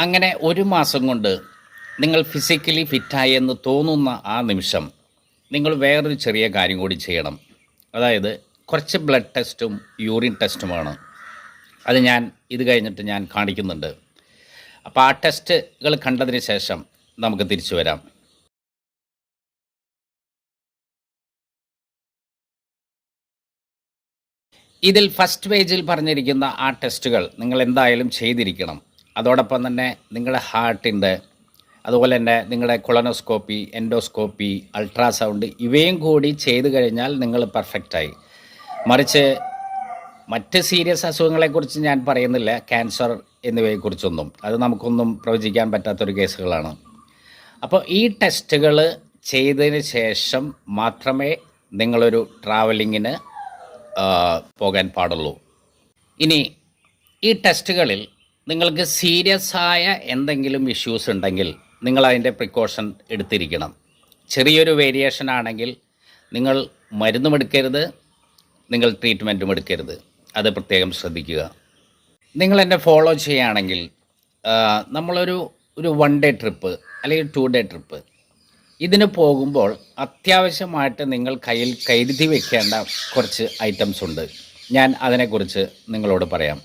അങ്ങനെ ഒരു മാസം കൊണ്ട് നിങ്ങൾ ഫിസിക്കലി ഫിറ്റായി എന്ന് തോന്നുന്ന ആ നിമിഷം നിങ്ങൾ വേറൊരു ചെറിയ കാര്യം കൂടി ചെയ്യണം. അതായത് കുറച്ച് ബ്ലഡ് ടെസ്റ്റും യൂറിൻ ടെസ്റ്റുമാണ്. അത് ഇത് കഴിഞ്ഞിട്ട് ഞാൻ കാണിക്കുന്നുണ്ട്. അപ്പോൾ ആ ടെസ്റ്റുകൾ കണ്ടതിന് ശേഷം നമുക്ക് തിരിച്ചു വരാം. ഇതിൽ ഫസ്റ്റ് പേജിൽ പറഞ്ഞിരിക്കുന്ന ആ ടെസ്റ്റുകൾ നിങ്ങൾ എന്തായാലും ചെയ്തിരിക്കണം. അതോടൊപ്പം തന്നെ നിങ്ങളുടെ ഹാർട്ടിൻ്റെ, അതുപോലെ തന്നെ നിങ്ങളുടെ കൊളനോസ്കോപ്പി, എൻഡോസ്കോപ്പി, അൾട്രാസൗണ്ട് ഇവയും കൂടി ചെയ്തു കഴിഞ്ഞാൽ നിങ്ങൾ പെർഫെക്റ്റായി. മറിച്ച് മറ്റ് സീരിയസ് അസുഖങ്ങളെക്കുറിച്ച് ഞാൻ പറയുന്നില്ല, ക്യാൻസർ എന്നിവയെക്കുറിച്ചൊന്നും. അത് നമുക്കൊന്നും പ്രവചിക്കാൻ പറ്റാത്തൊരു കേസുകളാണ്. അപ്പോൾ ഈ ടെസ്റ്റുകൾ ചെയ്തതിന് ശേഷം മാത്രമേ നിങ്ങളൊരു ട്രാവലിങ്ങിന് പോകാൻ പാടുള്ളൂ. ഇനി ഈ ടെസ്റ്റുകളിൽ നിങ്ങൾക്ക് സീരിയസ് ആയ എന്തെങ്കിലും ഇഷ്യൂസ് ഉണ്ടെങ്കിൽ നിങ്ങളതിൻ്റെ പ്രിക്കോഷൻ എടുത്തിരിക്കണം. ചെറിയൊരു വേരിയേഷൻ ആണെങ്കിൽ നിങ്ങൾ മരുന്നും എടുക്കരുത്, നിങ്ങൾ ട്രീറ്റ്മെൻറ്റും എടുക്കരുത്. അത് പ്രത്യേകം ശ്രദ്ധിക്കുക. നിങ്ങൾ എന്നെ ഫോളോ ചെയ്യുകയാണെങ്കിൽ നമ്മളൊരു 1 ഡേ ട്രിപ്പ് അല്ലെങ്കിൽ 2 ഡേ ട്രിപ്പ് ഇതിന് പോകുമ്പോൾ അത്യാവശ്യമായിട്ട് നിങ്ങൾ കയ്യിൽ കരുതി വെക്കേണ്ട കുറച്ച് ഐറ്റംസ് ഉണ്ട്. ഞാൻ അതിനെക്കുറിച്ച് നിങ്ങളോട് പറയാം.